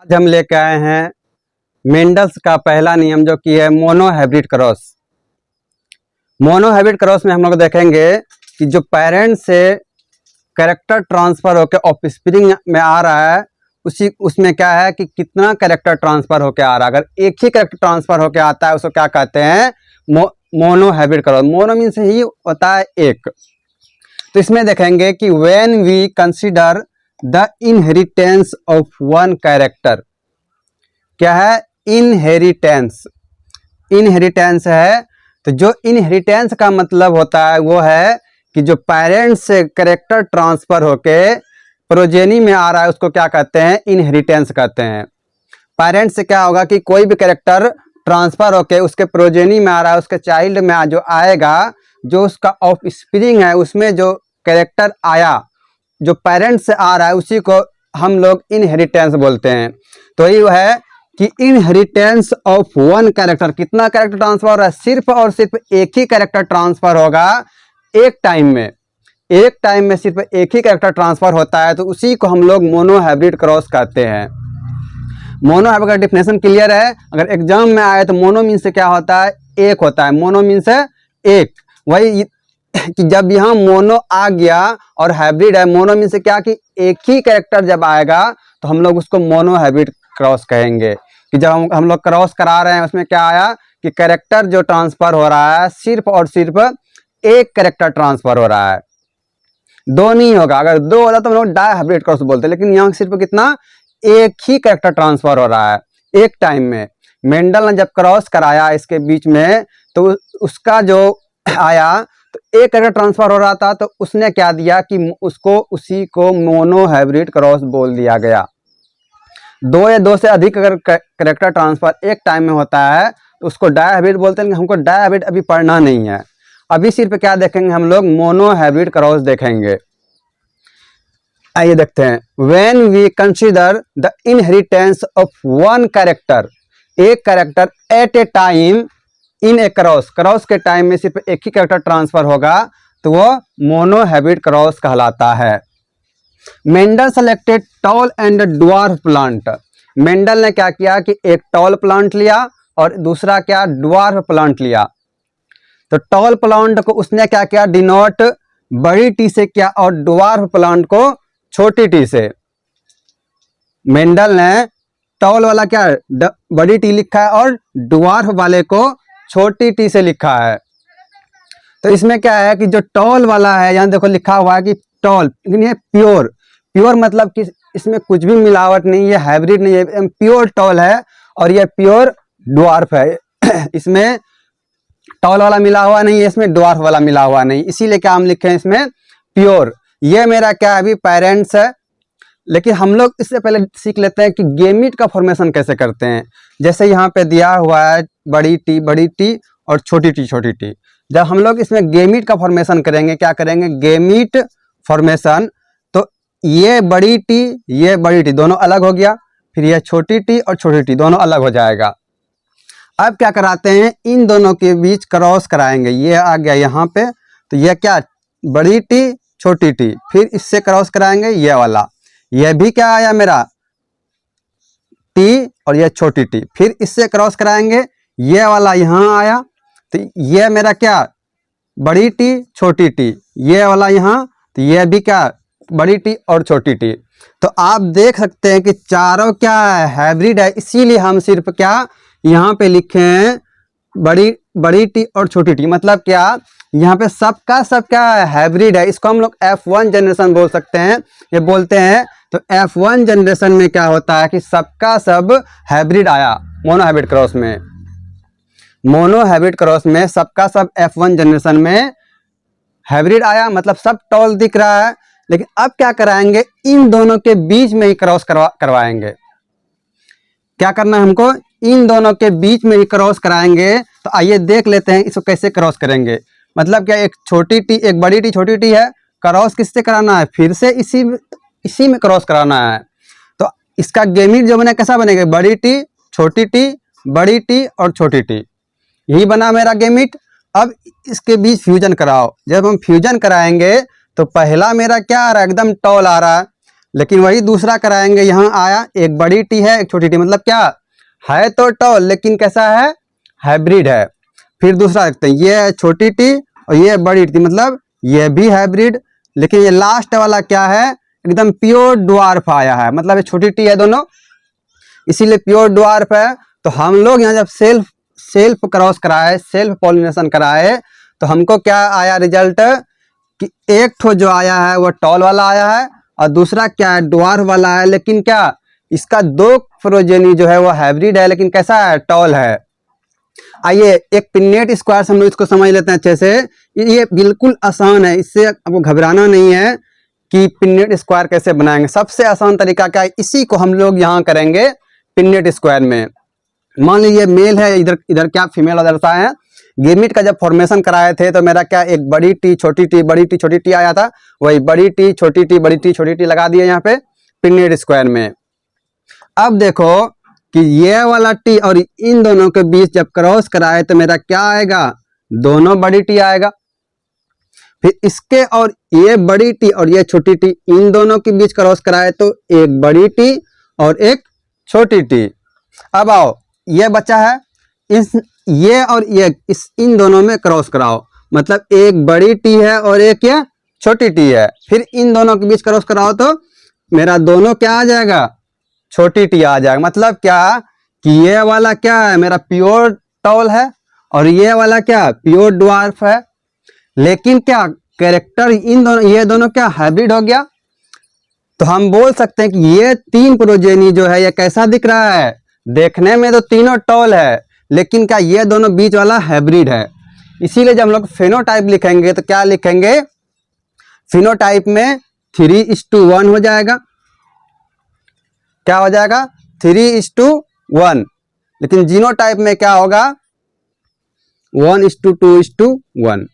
आज हम लेके आए हैं मेंडल्स का पहला नियम जो कि है mono hybrid cross. Mono hybrid cross में हम लोग देखेंगे कि जो पेरेंट से कैरेक्टर ट्रांसफर होकर ऑफस्प्रिंग में आ रहा है उसमें क्या है कि कितना कैरेक्टर ट्रांसफर होकर आ रहा है। अगर एक ही कैरेक्टर ट्रांसफर होकर आता है उसको क्या कहते हैं, mono hybrid cross. Mono means ही होता है एक। तो इसमें देखेंगे कि when we consider the inheritance of one character, क्या है इनहेरिटेंस। इनहेरिटेंस है तो जो इनहेरिटेंस का मतलब होता है वो है कि जो पेरेंट्स से कैरेक्टर ट्रांसफर होके प्रोजेनी में आ रहा है उसको क्या कहते हैं, इनहेरिटेंस कहते हैं। पेरेंट्स से क्या होगा कि कोई भी कैरेक्टर ट्रांसफर होके उसके प्रोजेनी में आ रहा है, उसके चाइल्ड में जो आएगा, जो उसका ऑफस्प्रिंग है उसमें जो कैरेक्टर आया जो पेरेंट्स से आ रहा है उसी को हम लोग इनहेरिटेंस बोलते हैं। तो ये है कि इनहेरिटेंस ऑफ वन कैरेक्टर, कितना कैरेक्टर ट्रांसफर हो रहा है, सिर्फ और सिर्फ एक ही कैरेक्टर ट्रांसफर होगा एक टाइम में। एक टाइम में सिर्फ एक ही कैरेक्टर ट्रांसफर होता है तो उसी को हम लोग मोनो हाइब्रिड क्रॉस कहते हैं। मोनो हाइब्रिड का डिफिनेशन क्लियर है। अगर एग्जाम में आए तो मोनो मीन से क्या होता है, एक होता है। मोनो मीन से एक। वही कि जब यहाँ मोनो आ गया और हाइब्रिड है, मोनो मीन से क्या कि एक ही कैरेक्टर जब आएगा तो हम लोग उसको मोनो हाइब्रिड क्रॉस कहेंगे। कि जब हम लोग क्रॉस करा रहे हैं उसमें क्या आया कि कैरेक्टर जो ट्रांसफर हो रहा है सिर्फ और सिर्फ एक कैरेक्टर ट्रांसफर हो रहा है, दो नहीं होगा। अगर दो होता तो हम लोग डाई हाइब्रिड क्रॉस बोलते, लेकिन यहाँ सिर्फ कितना, एक ही कैरेक्टर ट्रांसफर हो रहा है एक टाइम में। मेंडल ने जब क्रॉस कराया इसके बीच में तो उसका जो आया तो एक कैरेक्टर ट्रांसफर हो रहा था तो उसने क्या दिया कि उसको उसी को मोनो हाइब्रिड क्रॉस बोल दिया गया। दो या दो से अधिक अगर कैरेक्टर ट्रांसफर एक टाइम में होता है तो उसको डाई हाइब्रिड बोलते हैं। हमको डाई हाइब्रिड अभी पढ़ना नहीं है, अभी सिर्फ क्या देखेंगे हम लोग, मोनो हाइब्रिड क्रॉस देखेंगे। आइए देखते हैं। When we consider the inheritance of one character, एक character at a time in a cross, cross के टाइम में सिर्फ एक ही कैरेक्टर ट्रांसफर होगा तो वो मोनो हाइब्रिड क्रॉस कहलाता है। Mendel selected tall and dwarf plant. Mendel ने क्या किया कि एक टॉल प्लांट लिया और दूसरा क्या, ड्वार्फ प्लांट लिया। तो टॉल प्लांट को उसने क्या किया, डिनोट बड़ी टी से किया और ड्वार्फ प्लांट को छोटी टी से। मेंडल ने टॉल वाला क्या बड़ी टी लिखा है और ड्वार्फ वाले को छोटी टी से लिखा है। तो इसमें क्या है कि जो टॉल वाला है, यहाँ देखो लिखा हुआ है कि टॉल, लेकिन ये प्योर, प्योर मतलब कि इसमें कुछ भी मिलावट नहीं है, हाइब्रिड नहीं है, प्योर टॉल है और ये प्योर ड्वार्फ है। इसमें टॉल वाला मिला हुआ नहीं है, इसमें ड्वार्फ वाला मिला हुआ नहीं, इसीलिए क्या हम लिखे हैं इसमें प्योर। ये मेरा क्या है अभी पेरेंट्स है, लेकिन हम लोग इससे पहले सीख लेते हैं कि गेमीट का फॉर्मेशन कैसे करते हैं। जैसे यहाँ पे दिया हुआ है बड़ी टी और छोटी टी। जब हम लोग इसमें गेमीट का फॉर्मेशन करेंगे, क्या करेंगे, गेमीट फॉर्मेशन, तो ये बड़ी टी दोनों अलग हो गया, फिर ये छोटी टी और छोटी टी दोनों अलग हो जाएगा। अब क्या कराते हैं, इन दोनों के बीच क्रॉस कराएंगे। ये आ गया यहाँ पे, तो ये क्या, बड़ी टी छोटी टी, फिर इससे क्रॉस कराएंगे ये वाला, ये भी क्या आया मेरा टी और ये छोटी टी, फिर इससे क्रॉस कराएंगे ये वाला यहाँ आया, तो ये मेरा क्या, बड़ी टी छोटी टी, ये वाला यहाँ, तो ये भी क्या, बड़ी टी और छोटी टी। तो आप देख सकते हैं कि चारों क्या है, हाइब्रिड है, इसीलिए हम सिर्फ क्या यहाँ पे लिखे हैं बड़ी टी और छोटी टी। मतलब क्या, यहाँ पे सबका सब क्या है, हाइब्रिड है। इसको हम लोग F1 जनरेशन बोल सकते हैं, ये बोलते हैं। तो F1 जनरेशन में क्या होता है कि सबका सब हाइब्रिड आया मोनो हाइब्रिड क्रॉस में। मोनो हाइब्रिड क्रॉस में सबका सब F1 जनरेशन में हाइब्रिड आया, मतलब सब टॉल दिख रहा है। लेकिन अब क्या कराएंगे, इन दोनों के बीच में ही क्रॉस करवाएंगे। क्या करना है हमको, इन दोनों के बीच में ही क्रॉस कराएंगे। तो आइए देख लेते हैं इसको कैसे क्रॉस करेंगे। मतलब क्या, एक छोटी टी, एक बड़ी टी छोटी टी है, क्रॉस किससे कराना है, फिर से इसी में क्रॉस कराना है। तो इसका गेमीट जो बना कैसा बनेगा, बड़ी टी बड़ी टी और छोटी टी, यही बना मेरा गेमीट। अब इसके बीच फ्यूजन कराओ। जब हम फ्यूजन कराएंगे तो पहला मेरा क्या आ रहा है, एकदम टॉल आ रहा है, लेकिन वही दूसरा कराएंगे, यहाँ आया एक बड़ी टी है एक छोटी टी, मतलब क्या है तो टॉल लेकिन कैसा है, हाइब्रिड है। फिर दूसरा देखते हैं, ये है छोटी टी और ये बड़ी टी, मतलब ये भी हाइब्रिड, लेकिन ये लास्ट वाला क्या है, एकदम प्योर ड्वार्फ आया है, मतलब ये छोटी टी है दोनों, इसीलिए प्योर ड्वार्फ है। तो हम लोग यहाँ जब सेल्फ क्रॉस कराए, सेल्फ पॉलिनेशन कराए, तो हमको क्या आया रिजल्ट कि एक ठो जो आया है वो टॉल वाला आया है और दूसरा क्या है, ड्वार्फ वाला है। लेकिन क्या इसका 2 प्रोजेनी जो है वो हाइब्रिड है, लेकिन कैसा है, टॉल है। आइए एक पिन्नेट स्क्वायर से हम लोग इसको समझ लेते हैं अच्छे से। ये बिल्कुल आसान है, इससे आपको घबराना नहीं है कि पिन्नेट स्क्वायर कैसे बनाएंगे। सबसे आसान तरीका क्या है, इसी को हम लोग यहाँ करेंगे पिन्नेट स्क्वायर में। मान लीजिए मेल है, इधर इधर क्या फीमेल दर्शा है। गेमिट का जब फॉर्मेशन कराए थे तो मेरा क्या एक बड़ी टी छोटी टी बड़ी टी छोटी टी आया था, वही बड़ी टी छोटी टी बड़ी टी छोटी टी लगा दिए यहाँ पे पिन्नेट स्क्वायर में। अब देखो कि ये वाला टी और इन दोनों के बीच जब क्रॉस कराए तो मेरा क्या आएगा, दोनों बड़ी टी आएगा। फिर इसके और ये बड़ी टी और ये छोटी टी, इन दोनों के बीच क्रॉस कराए तो एक बड़ी टी और एक छोटी टी। अब आओ ये बचा है, इस ये और ये इन दोनों में क्रॉस कराओ, मतलब एक बड़ी टी है और एक ये छोटी टी है। फिर इन दोनों के बीच क्रॉस कराओ तो मेरा दोनों क्या आ जाएगा, छोटी टी आ जाएगा। मतलब क्या कि ये वाला क्या है, मेरा प्योर टॉल है और ये वाला क्या प्योर ड्वार्फ है। लेकिन क्या कैरेक्टर इन दोनों, ये दोनों क्या हाइब्रिड हो गया। तो हम बोल सकते हैं कि ये 3 प्रोजेनी जो है ये कैसा दिख रहा है, देखने में तो तीनों टॉल है, लेकिन क्या ये दोनों बीच वाला हाइब्रिड है। इसीलिए जब हम लोग फेनोटाइप लिखेंगे तो क्या लिखेंगे, फिनोटाइप में 3:1 हो जाएगा। क्या हो जाएगा, 3:1। लेकिन जीनोटाइप में क्या होगा, 1:2:1।